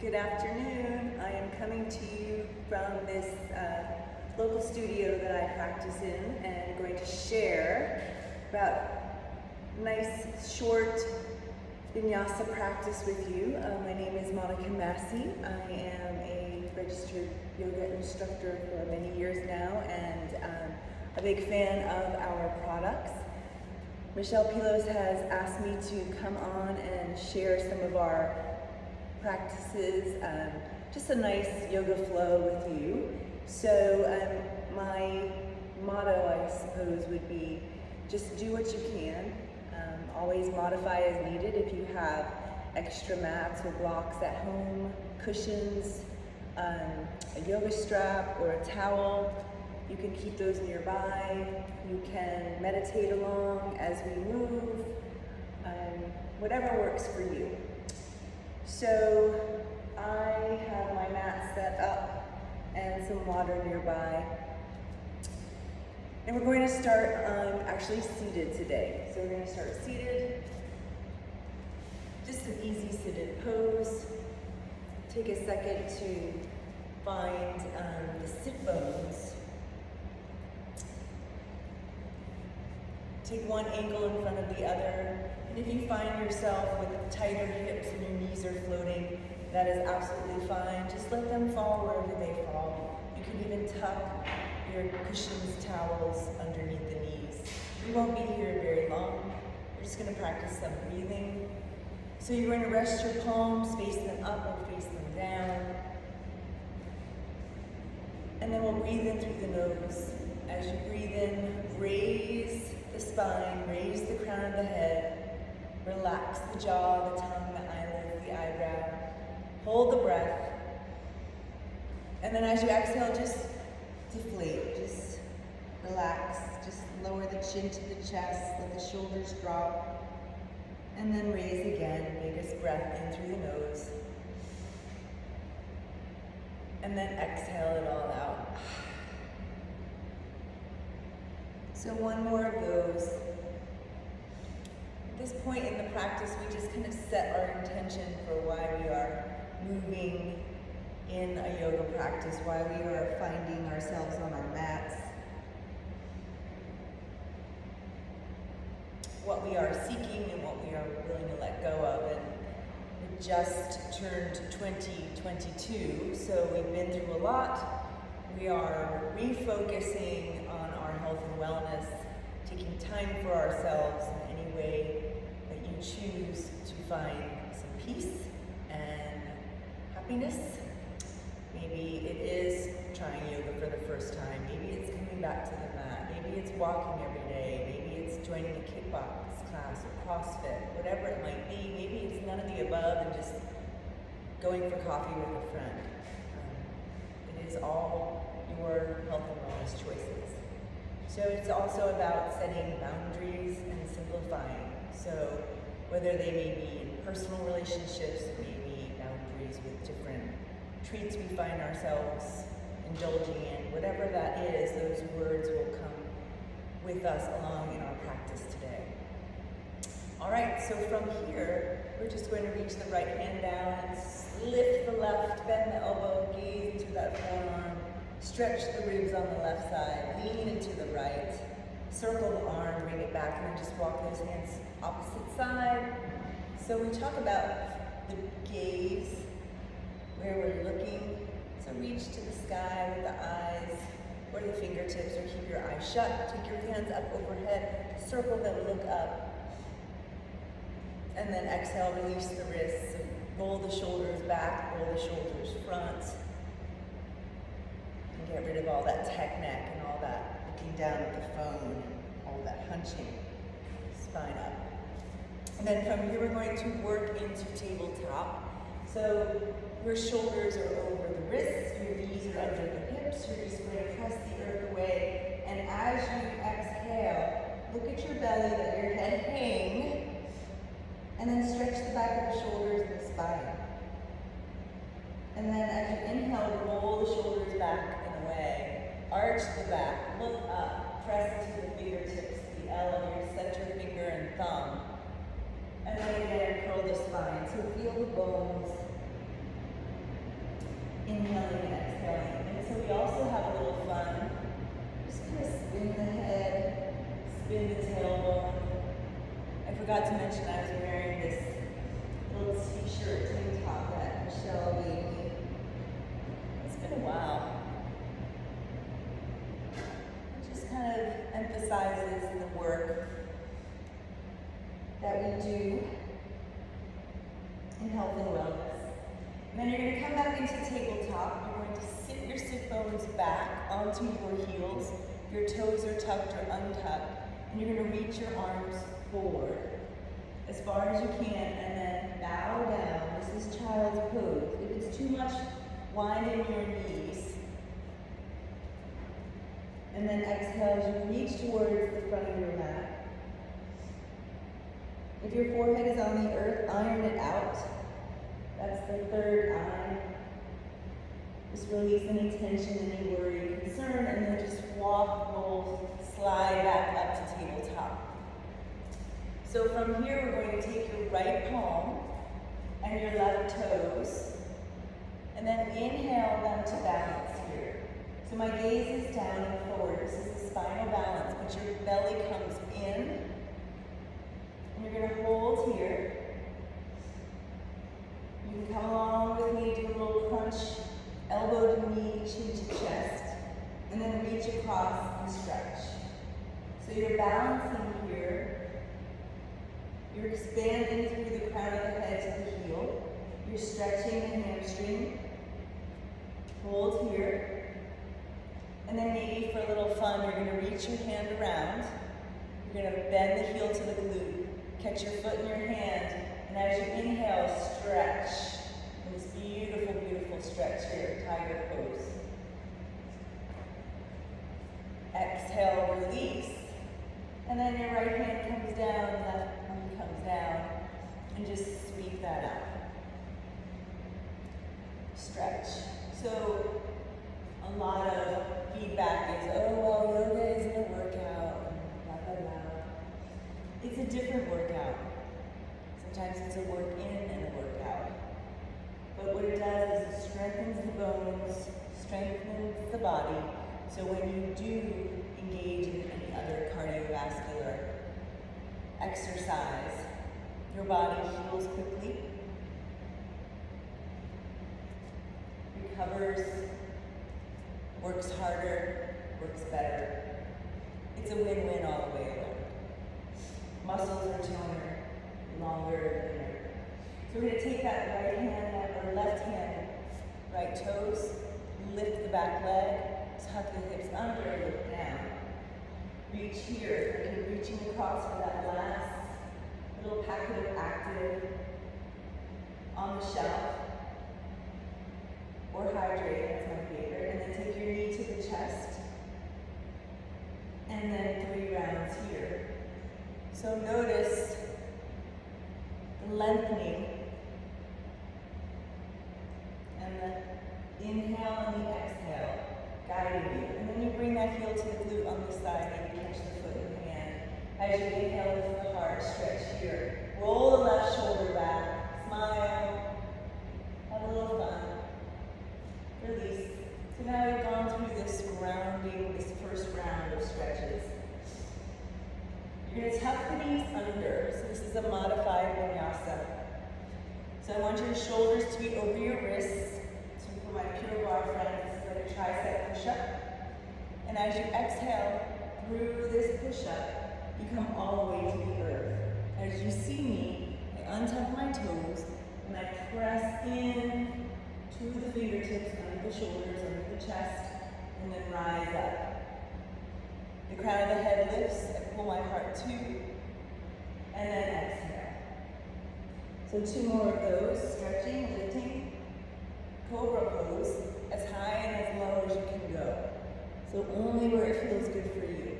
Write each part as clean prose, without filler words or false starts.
Good afternoon. I am coming to you from this local studio that I practice in and going to share about nice short vinyasa practice with you. My name is Monica Massey. I am a registered yoga instructor for many years now and a big fan of our products. Michelle Pilos has asked me to come on and share some of our practices, just a nice yoga flow with you. So my motto, I suppose, would be just do what you can. Always modify as needed. If you have extra mats or blocks at home, cushions, a yoga strap or a towel, you can keep those nearby. You can meditate along as we move, whatever works for you. So I have my mat set up and some water nearby. And we're going to start actually seated today. So we're going to start seated. Just an easy seated pose. Take a second to find the sit bones. Take one ankle in front of the other. And if you find yourself with tighter hips and your knees are floating, that is absolutely fine. Just let them fall wherever they fall. You can even tuck your cushions, towels underneath the knees. We won't be here very long. We're just going to practice some breathing. So you're going to rest your palms, face them up or face them down. And then we'll breathe in through the nose. As you breathe in, raise the spine, raise the crown of the head. Relax the jaw, the tongue, the eyelids, the eyebrow. Hold the breath. And then as you exhale, just deflate. Just relax. Just lower the chin to the chest. Let the shoulders drop. And then raise again. Biggest breath in through the nose. And then exhale it all out. So one more of those. At this point in the practice, we just kind of set our intention for why we are moving in a yoga practice, why we are finding ourselves on our mats, what we are seeking and what we are willing to let go of. And we just turned 2022, so we've been through a lot. We are refocusing on our health and wellness, taking time for ourselves in any way that you choose to find some peace and happiness. Maybe it is trying yoga for the first time. Maybe it's coming back to the mat. Maybe it's walking every day. Maybe it's joining a kickbox class or CrossFit, whatever it might be. Maybe it's none of the above and just going for coffee with a friend. It is all your health and wellness choices. So it's also about setting boundaries and simplifying. So whether they may be in personal relationships, it may be boundaries with different treats we find ourselves indulging in, whatever that is, those words will come with us along in our practice today. All right, so from here, we're just going to reach the right hand down and lift the left, bend the elbow, gaze into that forearm. Stretch the ribs on the left side, lean into the right, circle the arm, bring it back, and then just walk those hands opposite side. So we talk about the gaze, where we're looking. So reach to the sky with the eyes or the fingertips, or keep your eyes shut. Take your hands up overhead, circle them, look up. And then exhale, release the wrists, so roll the shoulders back, roll the shoulders front. Get rid of all that tech neck and all that looking down at the phone, all that hunching, spine up. And then from here, we're going to work into tabletop. So your shoulders are over the wrists, your knees are under the hips. You're just going to press the earth away. And as you exhale, look at your belly, let your head hang, and then stretch the back of the shoulders and the spine. And then as you inhale, roll the shoulders back and away. Arch the back, look up, press into the fingertips, the L of your center finger and thumb. And then again, curl the spine. So feel the bones tailbone. I forgot to mention I was wearing this little t-shirt tank top that Michelle gave me. It's been a while. It just kind of emphasizes the work that we do in health and wellness. And then you're going to come back into tabletop. You're going to sit your sit bones back onto your heels. Your toes are tucked or untucked. And you're going to reach your arms forward as far as you can, and then bow down. This is child's pose. If it's too much, wind in your knees. And then exhale as you reach towards the front of your mat. If your forehead is on the earth, iron it out. That's the third eye. Just release any tension, any worry, concern, and then just walk, roll, slide back up to tabletop. So from here, we're going to take your right palm and your left toes, and then inhale them to balance here. So my gaze is down and forward. This is the spinal balance, but your belly comes in, and you're going to hold here. You can come along with me, do a little crunch, elbow to knee, chin to chest, and then reach across and stretch. So you're balancing here, you're expanding through the crown of the head to the heel, you're stretching the hamstring, hold here, and then maybe for a little fun, you're going to reach your hand around, you're going to bend the heel to the glute, catch your foot in your hand, and as you inhale, stretch. And this beautiful, beautiful stretch here, tiger pose. Exhale, release. And then your right hand comes down, left arm comes down, and just sweep that up. Stretch. So a lot of feedback is, oh, well, yoga isn't a workout, and blah, blah, blah. It's a different workout. Sometimes it's a work in and a workout. But what it does is it strengthens the bones, strengthens the body, so when you do engage in any other cardiovascular exercise, your body heals quickly, recovers, works harder, works better. It's a win-win all the way around. Muscles are toner, longer, thinner. So we're going to take that right hand, or left hand, right toes, lift the back leg, tuck the hips under, look down. Reach here, like you're reaching across for that last little packet of active on the shelf, or hydrate, that's my favorite. And then take your knee to the chest, and then 3 rounds here. So notice the lengthening, and the inhale and the exhale guiding you. And then you bring that heel to the glute on this side, maybe catch the foot in the hand. As you inhale, lift the heart, stretch here. Roll the left shoulder back, smile, have a little fun. Release. So now we've gone through this grounding, this first round of stretches. You're going to tuck the knees under. So this is a modified vinyasa. So I want your shoulders to be over your wrists. So for my Pure Barre friends, this is like a tricep push-up. And as you exhale through this push-up, you come all the way to the earth. As you see me, I untuck my toes, and I press in to the fingertips, under the shoulders, under the chest, and then rise up. The crown of the head lifts, I pull my heart too, and then exhale. So 2 more of those, stretching, lifting, cobra pose, as high and as low as you can go. So only where it feels good for you.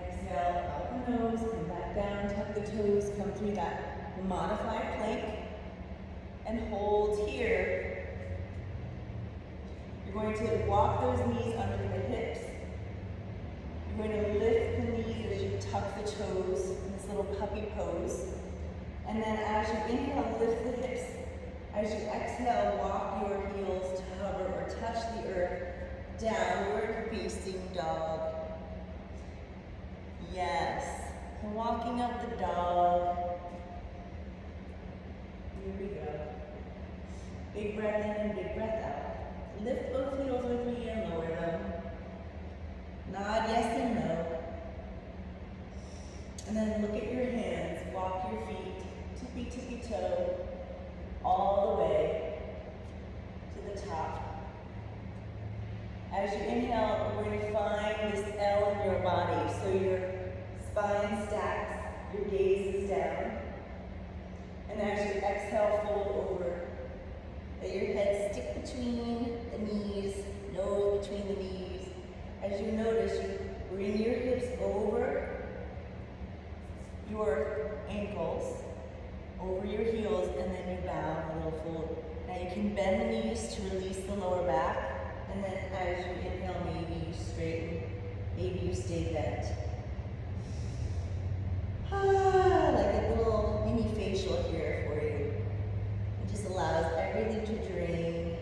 Exhale, out the nose, come back down, tuck the toes, come through that modified plank, and hold here. You're going to walk those knees under the hips. You're going to lift the knees as you tuck the toes in this little puppy pose. And then as you inhale, lift the hips. As you exhale, walk your heels to hover or touch the earth downward facing dog. Yes. And walking up the dog. Here we go. Big breath in and big breath out. Lift both heels with me and lower them. Nod yes and no. And then look at your hands. Walk your feet, tippy tippy toe, all the way to the top. As you inhale, we're going to find this L in your body. So your spine stacks, your gaze is down. And as you exhale, fold over. Let your head stick between the knees, nose between the knees. As you notice, you bring your hips over your ankles, over your heels, and then you bow a little fold. Now you can bend the knees to release the lower back. And then as you inhale, maybe you straighten, maybe you stay bent. Like a little mini facial here for you. It just allows everything to drain.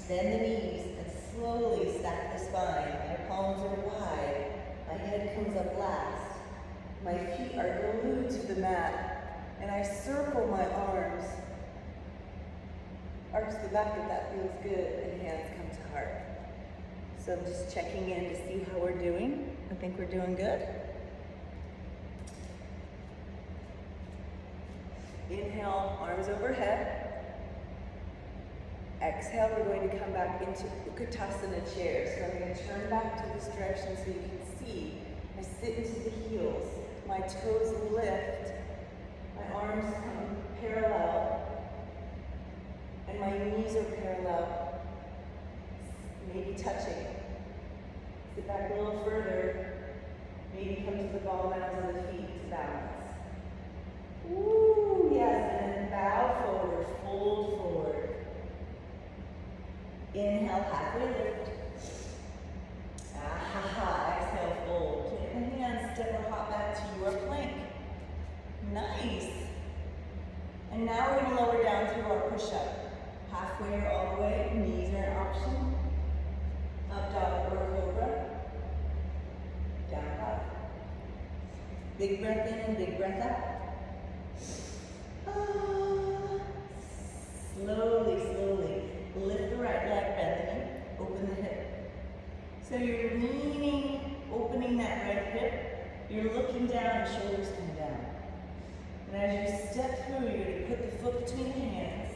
Bend the knees and slowly stack the spine. My palms are wide. My head comes up last. My feet are glued to the mat. And I circle my arms. Arch the back if that feels good, and hands come to heart. So I'm just checking in to see how we're doing. I think we're doing good. Inhale, arms overhead. Exhale, we're going to come back into Utkatasana chair. So I'm going to turn back to this direction so you can see. I sit into the heels. My toes lift. My arms come parallel. And my knees are parallel, maybe touching. Sit back a little further, maybe come to the ball mounds of the feet to balance. Ooh, yes, and then bow forward, fold forward. Inhale, halfway lift. Exhale, fold. Plant the hands, step or hop back to your plank. Nice. And now we're going to lower down through our push-up. Halfway or all the way, knees are an option. Up dog or cobra. Down dog. Big breath in and big breath out. Slowly, slowly. Lift the right leg, bend the knee, open the hip. So you're leaning, opening that right hip. You're looking down, the shoulders come down. And as you step through, you're going to put the foot between the hands.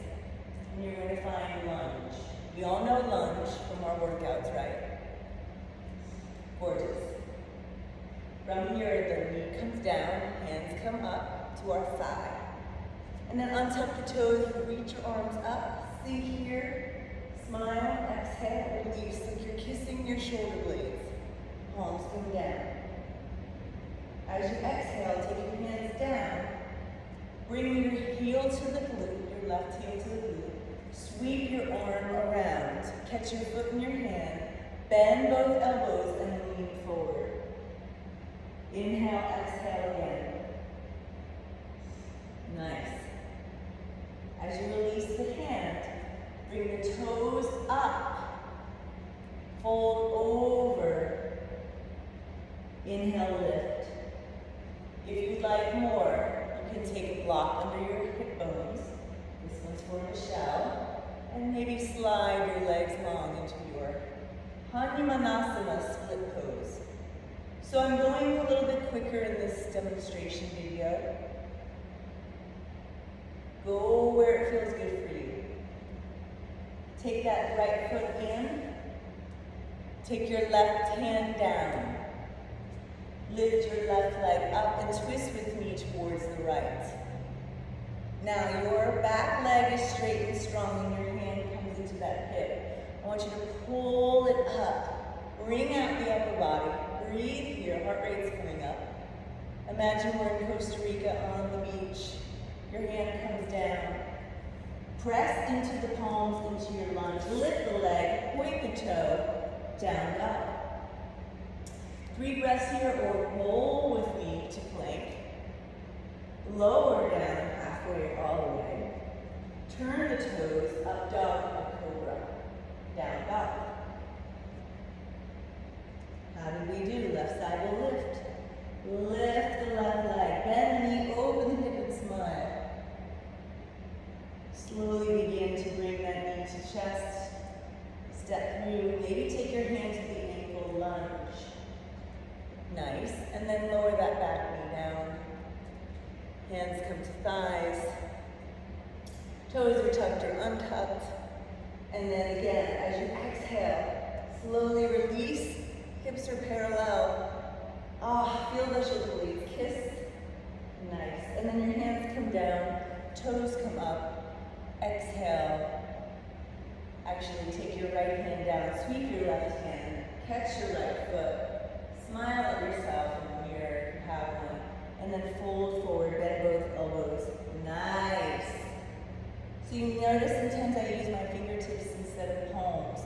And you're going to find lunge. We all know lunge from our workouts, right? Gorgeous. From here, the knee comes down, hands come up to our thigh. And then untuck the toes, reach your arms up. Sink here, smile, exhale, release. Like you're kissing your shoulder blades. Palms come down. As you exhale, take your hands down. Bring your heel to the glute, your left heel to the glute. Sweep your arm around. Catch your foot in your hand. Bend both elbows and lean forward. Inhale, exhale again. Nice. As you release the hand, bring the toes up. Fold over. Inhale, lift. If you'd like more, you can take a block under your hip bones. This one's for Michelle. And maybe slide your legs long into your Hanumanasana split pose. So I'm going a little bit quicker in this demonstration video. Go where it feels good for you. Take that right foot in. Take your left hand down. Lift your left leg up and twist with me towards the right. Now your back leg is straight and strong and your hand comes into that hip. I want you to pull it up. Bring out the upper body. Breathe here. Heart rate's coming up. Imagine we're in Costa Rica on the beach. Your hand comes down. Press into the palms into your lunge. Lift the leg. Point the toe. Down dog. 3 breaths here, or roll with me to plank. Lower down halfway all the way. Turn the toes, up dog or cobra, down dog. How did we do? Left side will lift. Lift the left leg, bend the knee over the hip and smile. Slowly begin to bring that knee to chest. Step through, maybe take your hand to the ankle, lunge. Nice, and then lower that back knee down. Hands come to thighs. Toes are tucked or untucked. And then again, as you exhale, slowly release, hips are parallel. Feel the shoulder blades kiss. Nice. And then your hands come down, toes come up. Exhale. Actually, take your right hand down, sweep your left hand, catch your right foot, smile at yourself in the mirror if you have one, and then fold forward, bend both elbows. Nice. So you notice sometimes I use my fingertips instead of palms,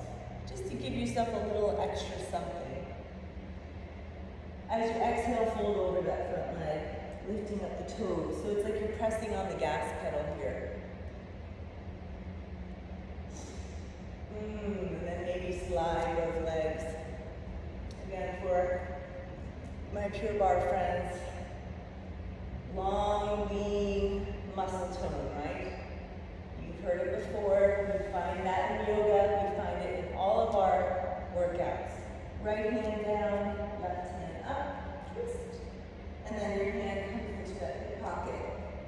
just to give yourself a little extra something. As you exhale, fold over that front leg, lifting up the toes. So it's like you're pressing on the gas pedal here. And then maybe slide both legs. Again, for my Pure Barre friends, long, lean muscle tone, right? You've heard it before. You find that in yoga. You find it in all of our workouts. Right hand down, left hand up, twist. And then your hand comes into that hip pocket.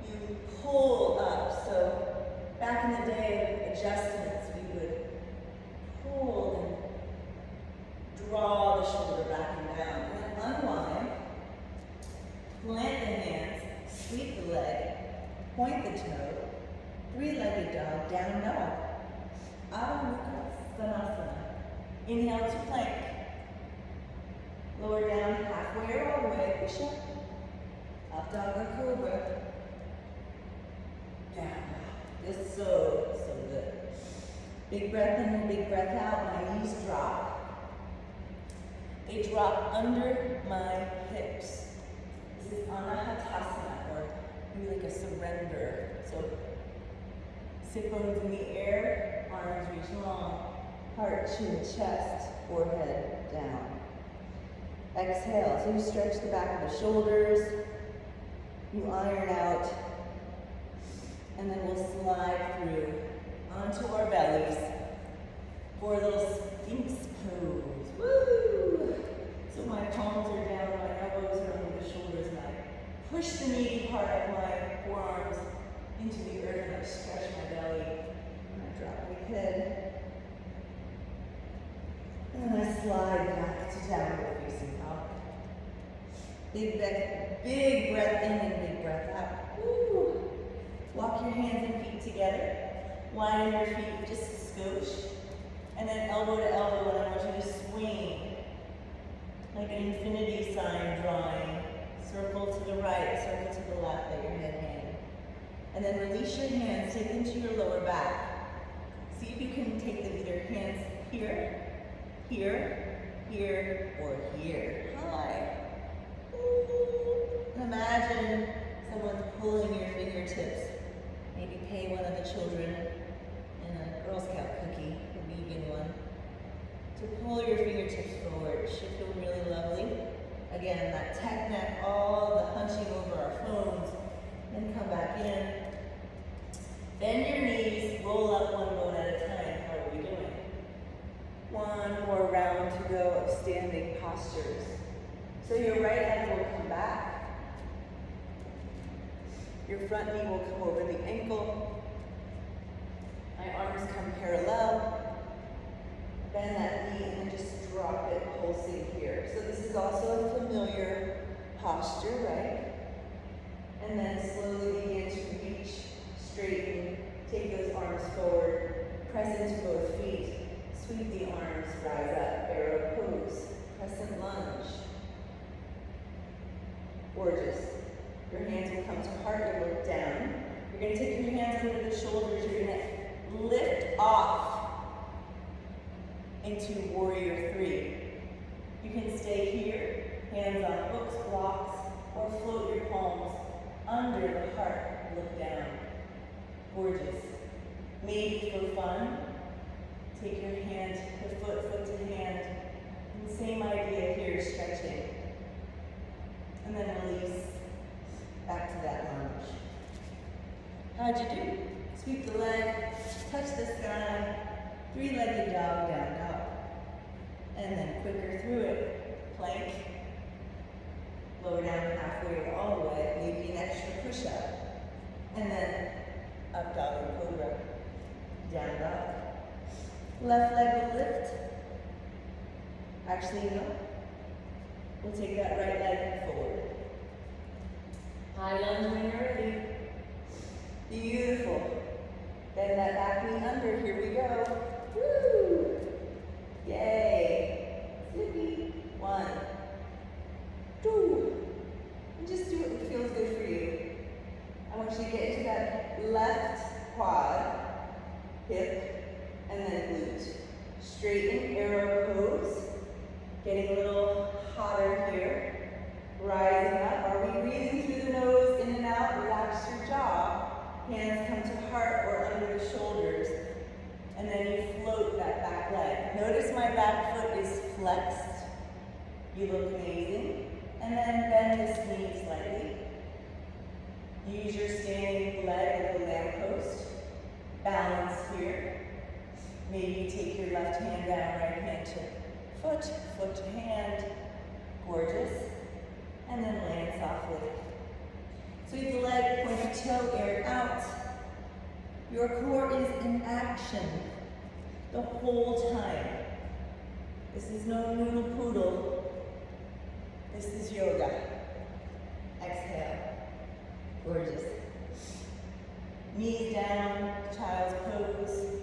You pull up. So back in the day of adjustments, we would pull and draw the shoulder back and down. And then unwind, plant the hands, sweep the leg, point the toe, three-legged dog, down dog. Adho Mukha Svanasana. Inhale to plank. Lower down halfway or all the way, push up. Up dog or cobra. Down dog. This is so good. Big breath in and big breath out. My knees drop. They drop under my hips. This is Anahatasana, or maybe like a surrender. So sit bones in the air, arms reach long, heart, chin, chest, forehead down. Exhale, so you stretch the back of the shoulders, you iron out, and then we'll slide through onto our bellies for a little Sphinx pose. Woo! So my palms are down, my elbows are under the shoulders, and I push the meaty part of my forearms into the earth, and I stretch my belly, and I drop my head. And then I slide back to downward facing dog. Big breath in and big breath out. Woo! Walk your hands and feet together. Widen your feet just a skosh. And then elbow to elbow, and I want you to swing like an infinity sign drawing. Circle to the right, circle to the left, let your head hang. And then release your hands, take them to your lower back. See if you can take them either hands here, here, here, or here. Hi. And imagine someone pulling your fingertips. Maybe pay one of the children in a Girl Scout cookie, a vegan one, to pull your fingertips forward. It should feel really lovely. Again, that tech neck, all the hunching over our phones, then come back in. Bend your knees, roll up one bone at a time. How are we doing? One more round to go of standing postures. So your right leg will come back. Your front knee will come over the ankle. My arms come parallel. Bend that knee and just drop it, pulsing here. So this is also a familiar posture, right? And then slowly begin to reach, straighten, take those arms forward, press into both feet, sweep the arms, rise up, arrow pose, crescent lunge. Gorgeous. Your hands will come to heart, you'll look down. You're going to take your hands under the shoulders, you're going to lift off into warrior three. You can stay here, hands on hooks, blocks, or float your palms under the heart, look down. Gorgeous. maybe for fun, take your hand to foot to hand. And same idea here, stretching. And then release back to that lunge. How'd you do? Sweep the leg, touch the sky, three-legged dog, down dog. And then quicker through it, plank. Lower down halfway or all the way, maybe an extra push-up. And then up dog or cobra, down dog. Left leg will lift. Actually, no. We'll take that right leg forward. High lunge when you're ready. Beautiful. Bend that back knee under. Here we go. Woo! Yay. Zippy. 1, 2. And just do what feels good for you. I want you to get into that left quad, hip, and then glute. Straighten, arrow pose. Getting a little hotter here. Rising up. Are we breathing through the nose, in and out? Relax your jaw. Hands come to heart or under the shoulders. And then you float that back leg. Notice my back foot is flexed. You look amazing. And then bend this knee slightly. Use your standing leg as a lamppost. Balance here. Maybe you take your left hand down, right hand to foot, foot to hand. Gorgeous. And then land softly. Sweep the leg, point your toe, air it out. Your core is in action the whole time. This is no noodle poodle. This is yoga. Exhale. Gorgeous. Knees down, child's pose.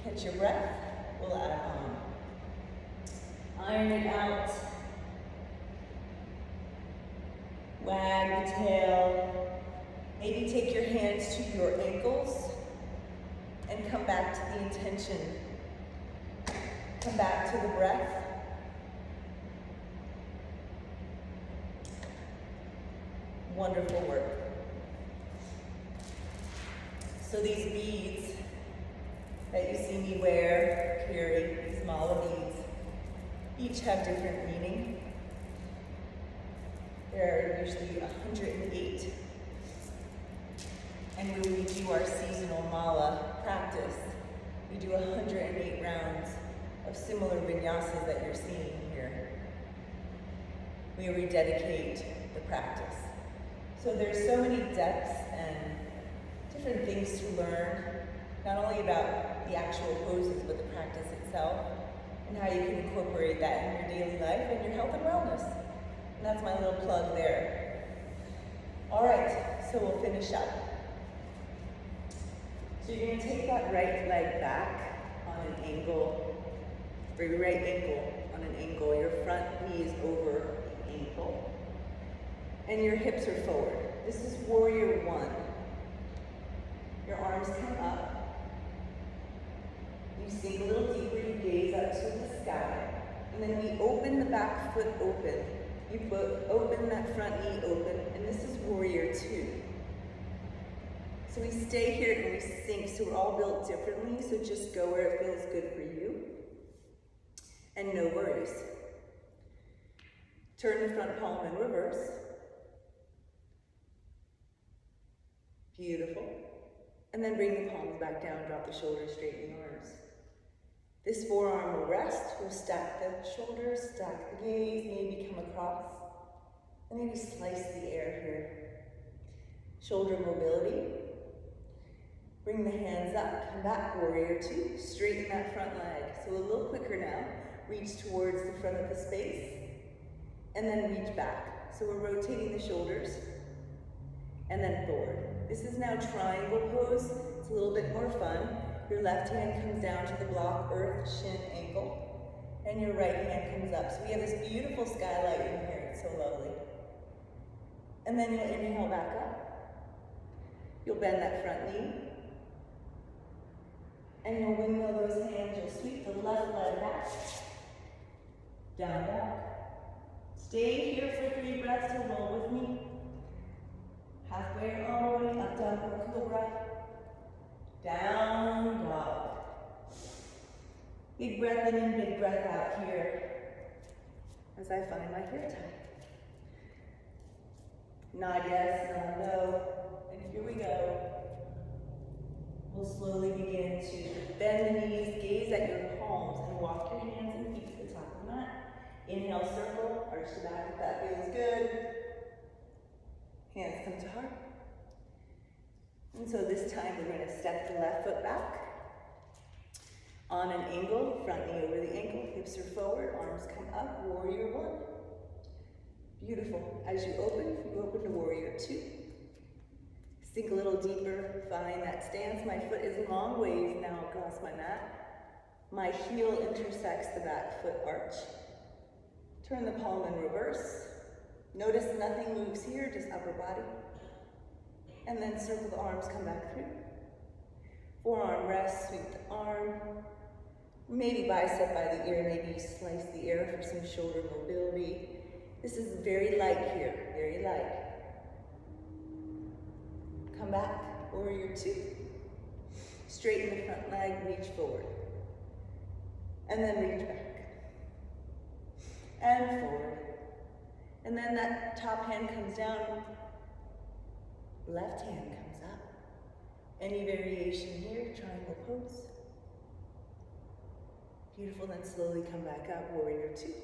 Catch your breath. We'll add on. Iron it out. Wag the tail. Maybe take your hands to your ankles and come back to the intention. Come back to the breath. Wonderful work. So these beads that you see me wear, carry, these mala beads, each have different meaning. There are usually 108. And when we do our seasonal mala practice, we do 108 rounds of similar vinyasas that you're seeing here. We rededicate the practice. So there's so many depths and different things to learn, not only about the actual poses, but the practice itself, and how you can incorporate that in your daily life and your health and wellness. And that's my little plug there. All right, so we'll finish up. So you're gonna take that right leg back on an angle, or your right ankle on an angle. Your front knee is over the ankle, and your hips are forward. This is warrior 1. Your arms come up. You sink a little deeper, you gaze up to the sky, and then we open the back foot open. You open that front knee open, and this is warrior 2. So we stay here and we sink, so we're all built differently, so just go where it feels good for you. And no worries. Turn the front palm in reverse. Beautiful. And then bring the palms back down, drop the shoulders, straighten the arms. This forearm will rest. We'll stack the shoulders, stack the gaze, maybe come across. And maybe slice the air here. Shoulder mobility. Bring the hands up, come back, warrior 2. Straighten that front leg. So a little quicker now. Reach towards the front of the space. And then reach back. So we're rotating the shoulders. And then forward. This is now triangle pose. It's a little bit more fun. Your left hand comes down to the block, earth, shin, ankle. And your right hand comes up. So we have this beautiful skylight in here. It's so lovely. And then you'll inhale back up. You'll bend that front knee. And you'll windmill those hands. You'll sweep the left leg back. Down, dog. Stay here for 3 breaths to roll with me. Halfway or all the way up, down for cobra. Down dog. Big breath in and big breath out here as I find my hair tie. Nod yes, nod no, and here we go. We'll slowly begin to bend the knees, gaze at your palms, and walk your hands and feet to the top of the mat. Inhale, circle, arch the back if that feels good. Hands come to heart. And so this time we're going to step the left foot back. On an angle, front knee over the ankle, hips are forward, arms come up, warrior one. Beautiful. As you open to warrior two. Sink a little deeper, find that stance. My foot is long ways now across my mat. My heel intersects the back foot arch. Turn the palm in reverse. Notice nothing moves here, just upper body. And then circle the arms, come back through. Forearm rest, sweep the arm. Maybe bicep by the ear, maybe you slice the air for some shoulder mobility. This is very light here, very light. Come back, warrior two. Straighten the front leg, reach forward. And then reach back. And forward. And then that top hand comes down, left hand comes up. Any variation here, triangle pose. Beautiful, then slowly come back up, warrior two.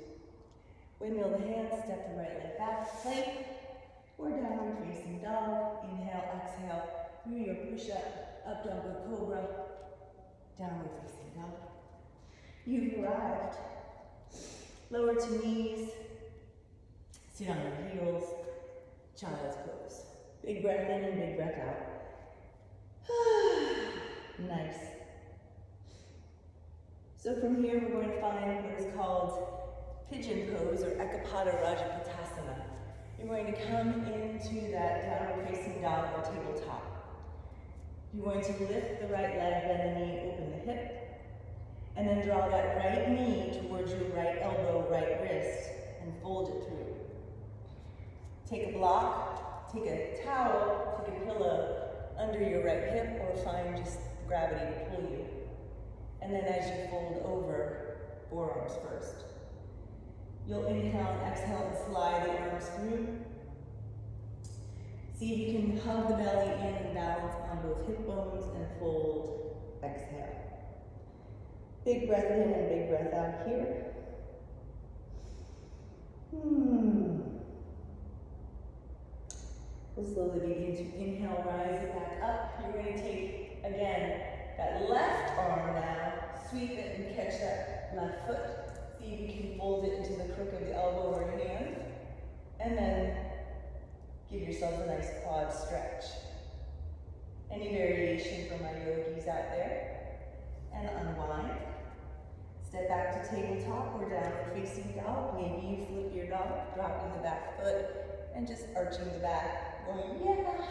Windmill the hands, step the right leg back, plank, or downward facing dog. Inhale, exhale, through your push-up, up dog or cobra, downward facing dog. You've arrived. Lower to knees, sit on your heels, child's pose. Big breath in and big breath out. Nice. So from here, we're going to find what is called pigeon pose or Ekapada Rajapatasana. You're going to come into that downward facing dog or tabletop. You're going to lift the right leg, bend the knee, open the hip, and then draw that right knee towards your right elbow, right wrist, and fold it through. Take a block, take a towel, take a pillow under your right hip, or find just gravity to pull you. And then as you fold over, forearms first. You'll inhale and exhale and slide the arms through. See if you can hug the belly in and balance on both hip bones and fold, exhale. Big breath in and big breath out here. We'll slowly begin to inhale, rise it back up. You're going to take, again, that left arm now, sweep it and catch that left foot. See if you can fold it into the crook of the elbow or hand. And then give yourself a nice quad stretch. Any variation for my yogis out there. And unwind. Step back to tabletop or downward facing dog. Maybe you flip your dog, dropping the back foot and just arching the back. Going, yeah.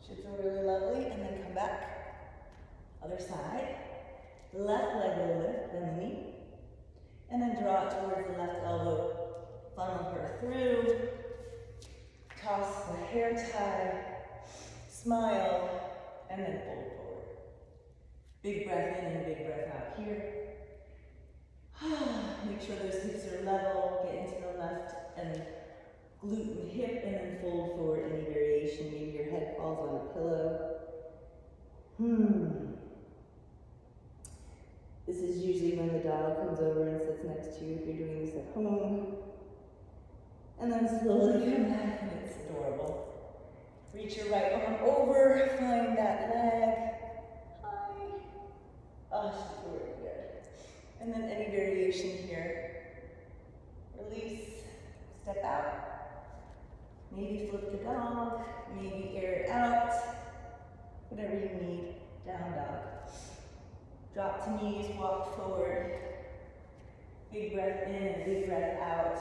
Should feel really lovely. And then come back. Other side. Left leg will lift, bend the knee. And then draw it towards the left elbow. Funnel her through. Toss the hair tie. Smile. And then fold forward. Big breath in and big breath out here. Make sure those hips are level. Get into the left and glute and hip, and then fold forward. Any variation. Maybe your head falls on a pillow. This is usually when the dog comes over and sits next to you if you're doing this at home. And then slowly come back, and it's adorable. Reach your right arm over, find that leg. Hi. Oh, she's really good. And then any variation here. Release, step out. Maybe flip the dog, maybe air it out. Whatever you need, down dog. Drop to knees, walk forward. Big breath in, big breath out.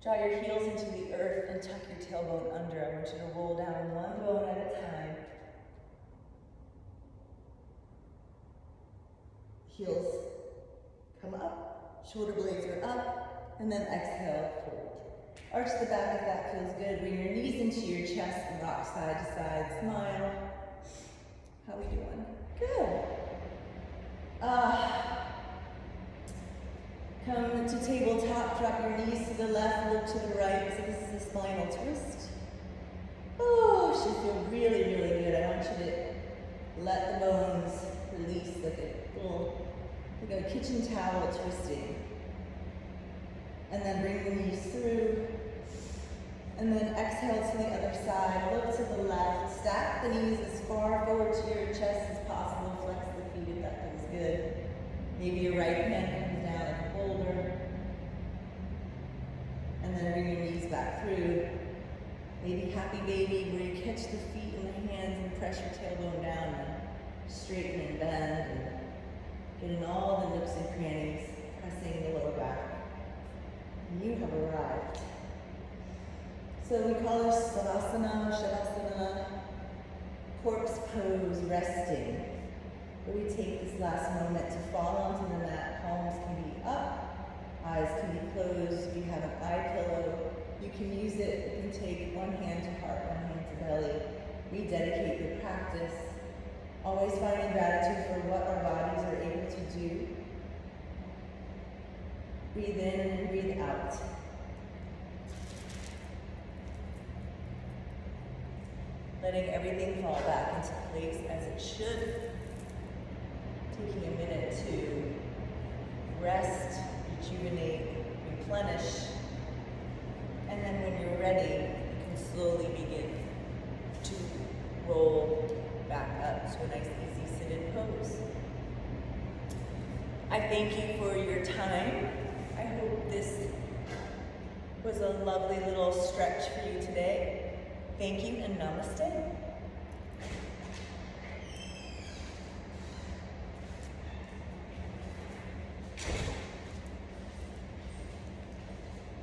Draw your heels into the earth and tuck your tailbone under. I want you to roll down one bone at a time. Heels come up, shoulder blades are up, and then exhale, fold. Arch the back if that feels good. Bring your knees into your chest and rock side to side. Smile. How we doing? Good. Come to tabletop, drop your knees to the left, look to the right. So this is a spinal twist. Oh, should feel really, really good. I want you to let the bones release like a kitchen towel twisting. And then bring the knees through. And then exhale to the other side. Look to the left. Stack the knees as far forward to your chest as possible. Flex the feet if that feels good. Maybe your right hand comes down like a boulder. And then bring your knees back through. Maybe happy baby where you catch the feet and the hands and press your tailbone down and straighten and bend and get in all the nooks and crannies, pressing the lower back. You have arrived. So we call this Savasana, Shavasana, corpse pose, resting. Where we take this last moment to fall onto the mat. Palms can be up, eyes can be closed. If you have an eye pillow, you can use it. You can take one hand to heart, one hand to belly. Rededicate your practice. Always finding gratitude for what our bodies are able to do. Breathe in and breathe out. Letting everything fall back into place as it should. Taking a minute to rest, rejuvenate, replenish. And then when you're ready, you can slowly begin to roll back up to a nice easy sit-in pose. I thank you for your time. I hope this was a lovely little stretch for you today. Thank you and namaste.